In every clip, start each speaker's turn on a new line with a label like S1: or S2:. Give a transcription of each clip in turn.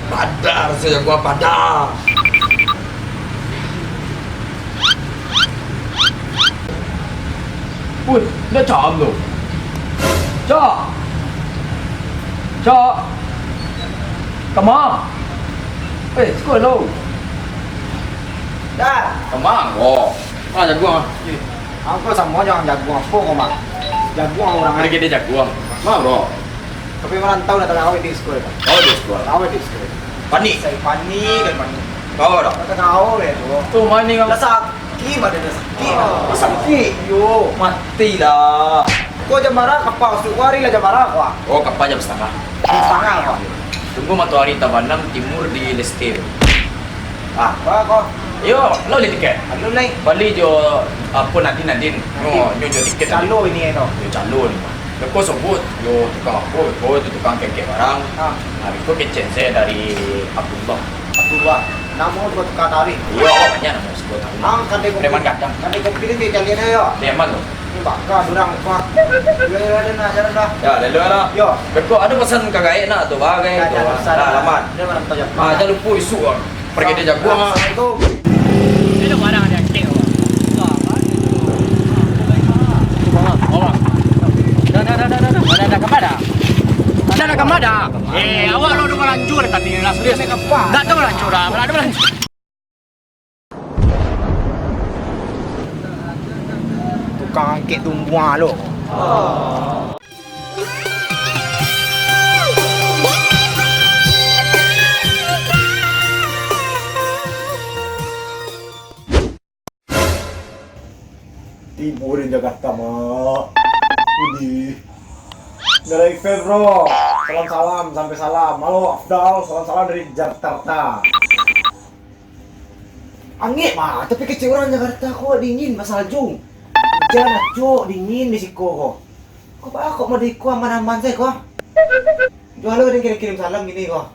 S1: Pada rasanya gua pada. Wih, dia chậm rồi. Cho. Cho. Come on. Eh, sekolah lo.
S2: Dah,
S1: Come on. Oh. Ah, jaguang.
S2: aku sama jangan jagung apa kok mak? Jagung orang
S1: Ada
S2: aja.
S1: kita jaguang. Mau bro.
S2: Tapi merantau datang awet di sekolah.
S1: Oh, di sekolah.
S2: Awet di sekolah.
S1: Panik.
S2: Saya panik dan panik.
S1: Kau dah.
S2: Datang awet tu.
S1: Tuh main kau.
S2: Dah sakit badan dah sakit. Sakit. Yo,
S1: Mati lah.
S2: kau jam marah kapal sukuari lah jam marah kau.
S1: Oh, kapal jam setengah.
S2: Setengah kau.
S1: Tunggu matahari tabanam timur di Lestir. Ah,
S2: Kau kau.
S1: yo, lo beli tiket.
S2: Alu naik.
S1: Bali jo apa Nadin. No, nyo tiket.
S2: Calo ini tu.
S1: Yo calo ni. Kau sebut yo tukang apa? Kau itu tukang keke barang.
S2: Ah,
S1: Habis itu kecen saya dari Abdullah.
S2: Abdullah. Nama tu tukar tarik.
S1: Yo, banyak nama sebut.
S2: Ang kadai kopi.
S1: Preman gadang.
S2: Kadai kopi ni dia cari dia yo.
S1: Leman lo.
S2: Ni bakar durang kau. Yo ada nak jalan dah.
S1: Ya, lalu lah.
S2: Yo.
S1: Kau ada pesan kagak nak tu bagai tu. Alamat.
S2: Dia merantau jam.
S1: Ah, jangan lupa isu ah. Pergi dia jaguang ah.
S2: Assalamualaikum.
S3: Itu barang ada kek orang. Dah kemana? Dah kemana? Awak lo udah melanjur kat ni lah serius. Dah tu melanjur dah. Ada melanjur.
S2: Tukang angkit tumbuhan lo.
S4: Timur di Jakarta, Mak. Budi. Dari Pedro. Salam sampai salam. Halo Afdal, salam dari Jakarta. Angin, Mak, tapi kecil orang Jakarta kok dingin Mas Aljung. Hujan acuk dingin di siko kok. Kok mau di ku aman-aman saya kok. Jual lo kirim salam gini kok.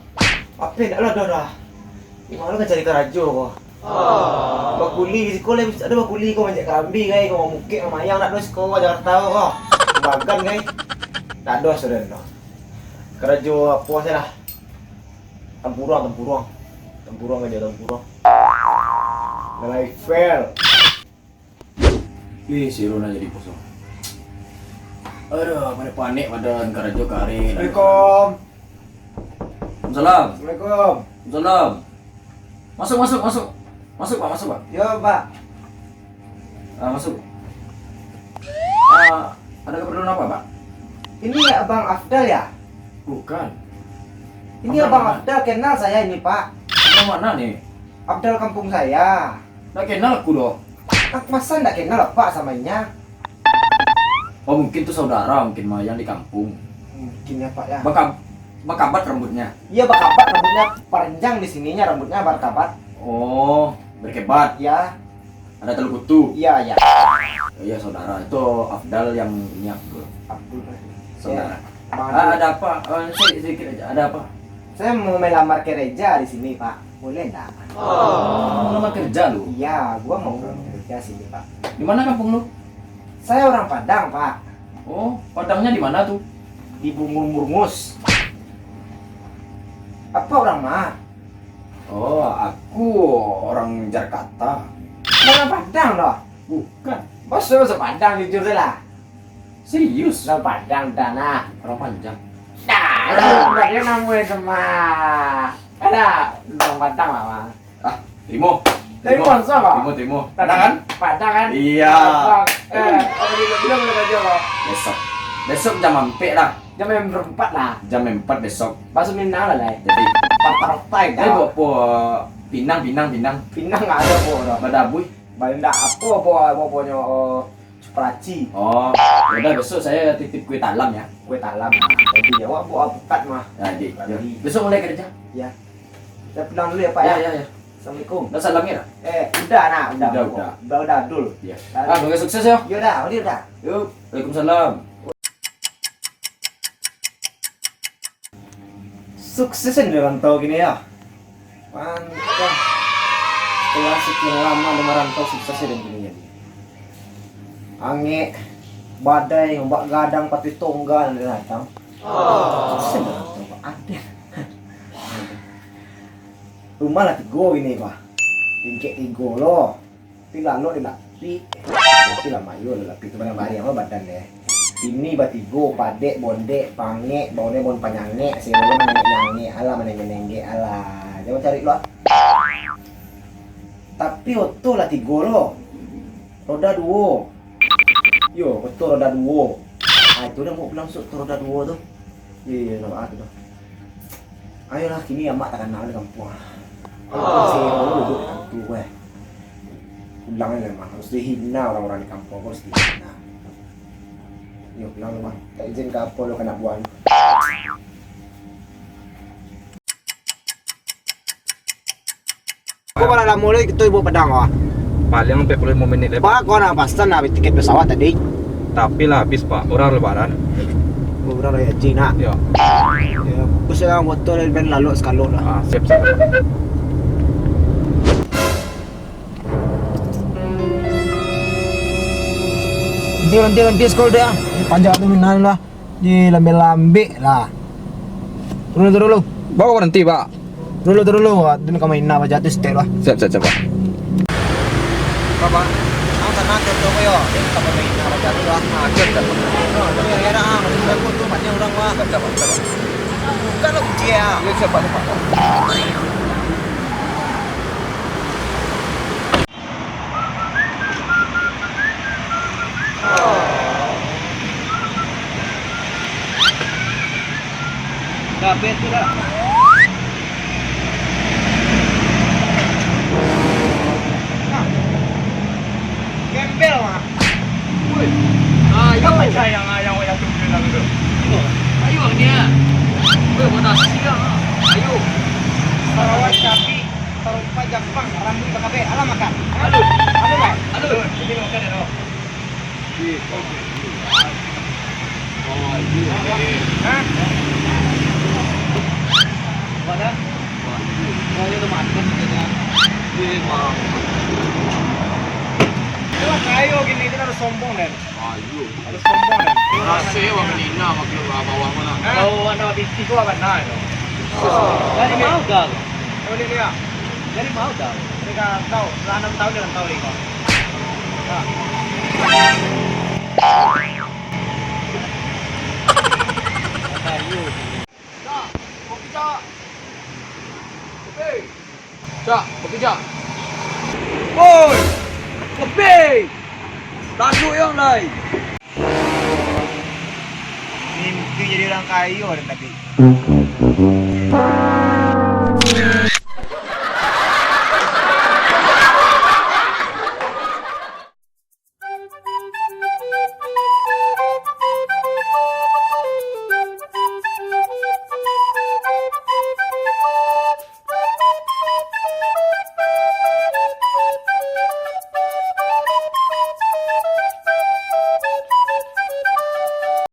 S4: Apa enggak lah dah. Gimana kan cari karajo kok. Bakuli di sekolah ada bakuli kau banyak kerambi guys kau mungkin sama yang nak dos kau jangan tahu kau bagan guys nak dos sudah no kerja apa sih lah tempurung aja tempurung nilai fail
S1: Ih, si Rona jadi kosong. Aduh, pada panik badan karajo kare.
S4: Assalamualaikum
S1: Salam.
S4: Assalamualaikum
S1: Salam. Masuk Pak.
S2: yo pak
S1: Masuk. Ada keperluan apa, Pak?
S2: ini abang Afdal ya
S1: Bukan.
S2: ini
S1: Abang
S2: abang
S1: mana?
S2: Afdal kenal saya ini pak
S1: Yang mana nih?
S2: Afdal kampung saya
S1: Nggak kenal aku dong.
S2: masa nggak kenal pak samanya
S1: Oh, mungkin tuh saudara, mungkin mah yang di kampung.
S2: mungkin ya pak ya
S1: Bakabat rambutnya.
S2: iya bakabat rambutnya panjang di sininya rambutnya bakabat
S1: Oh, berkebat.
S2: ya
S1: Ada telur kutu.
S2: iya ya
S1: Iya, saudara. Itu Afdal yang ini aku.
S2: Abdul
S1: Saudara.
S2: Bang
S1: Ada apa? Sedikit aja. Ada apa?
S2: saya mau melamar kerja di sini pak boleh enggak
S1: Lama kerja lu.
S2: iya gua mau kerja sini pak
S1: Di mana kampung lu?
S2: saya orang Padang pak
S1: Oh, Padangnya di mana tuh?
S2: di Bungur-Murmus apa orang mah
S1: Oh, aku orang Jakarta.
S2: mana Padang loh
S1: Bukan.
S2: bos lu Padang jujur deh lah
S1: Serius?
S2: lo Padang dana
S1: Orang panjang.
S2: nah dia namanya sama ada orang Padang mama
S1: Timo.
S2: Timo, siapa?
S1: Timo. Padang kan?
S2: Padang kan
S1: Iya.
S2: apa dia bilang udah kerja kok
S1: Besok jam 4 lah.
S2: jam yang berempat lah
S1: Jam 4 besok.
S2: Bakso Minang lah
S1: Jadi,
S2: partai
S1: saya bawa po Pinang.
S2: Pinang nggak ada po dah
S1: Badabui.
S2: balik dah apa punya Superaci
S1: Oh, udah besok saya titip kue talam ya.
S2: kue talam jadi ya wak buat bukat mah
S1: Jadi, besok mulai kerja.
S2: ya saya pulang dulu ya pak ya
S1: Ya.
S2: Assalamualaikum
S1: Udah salamnya dah.
S2: udah nak udah dul
S1: Ya. Semoga sukses ya.
S2: ya udah
S1: Yuk, Waalaikumsalam.
S4: Suksesan dia rantau gini ya. Mantap. Setelah sekian lama dia merantau suksesnya dan gini jadi. Ange, badai, ngombak gadang, pati tonggal dia datang. Suksesan dia rantau Pak Aden. Rumah lah tigo ini Pak. Tingkek tigo lo. Tapi lalu dia lapi. Tapi lah mayu lah lapi. Itu mana bari yang badan deh. Ini batigo, padek, bondek, pange, baunya bon panyange, sebelum menyanyi, ala menenge ala. Jangan cari lo. Tapi oto lah tigo lo. Roda duo. Yo, betul roda duo. Ah itu udah mau bilang tuh roda duo tuh. Iya, nama itu tuh. Ayolah kini amak tak kenal di kampung. Kalau lo duduk di kampung gue. Ulangnya memang harus dihina orang-orang di kampung harus dihina. Yuk, bilang bang, tak izin ke apa lo kena buang. Kau kalau nak mulai kita ibu pedang ah.
S5: Paling 45 menit lepas.
S4: Pak, kau nak pesan habis tiket pesawat tadi.
S5: Tapi lah habis pak, orang lebaran.
S4: Beberapa ya Cina.
S5: Ya.
S4: Ya, bus yang motor dan ben lalu sekalon lah.
S5: Siap siap.
S4: Nanti sekolah dia. Panjang tu minan lah. Di lambe-lambe lah. Turun.
S5: Bawa berhenti pak.
S4: Dulu. Dulu kau main apa jatuh setel lah.
S5: Siap pak.
S4: Bapak, ang tanah tu yo. Ini kau main apa jatuh lah.
S5: Siap.
S4: Tapi yang ada masih aku tu banyak orang mah.
S5: Siap.
S4: Bukan lo dia.
S5: Ya siap pak.
S4: Kabeh tu dah. Gembel mah.
S3: Ayo macam yang tu bilang tu. Ayo dia. Weh, mana siang ah. Ayo.
S4: Sarawak capi, Sarawak Jepang, rambut kabeh. Alah makan.
S3: Aduh.
S4: Lah.
S3: Aduh, ini makan dah.
S4: Hah?
S3: Mana? Wah, itu mantap dia. Memang.
S4: Kalau kayu gini itu harus sombong kan?
S3: Ayo.
S4: Harus sombong kan?
S3: Rasa wa menina maklu bawah mana.
S4: Kau anda binti gua benar.
S3: Jadi mau dah.
S4: Kau lihat.
S3: Jadi mau dah.
S4: Mereka tahu, 6 tahun dia tahu ni kau.
S3: Ayo. Cak, kopi cak. Kopi. Cak, kopi cak. Oi. Kopi. Tanduk yang lain.
S4: Mimpi jadi orang kayu ada tadi.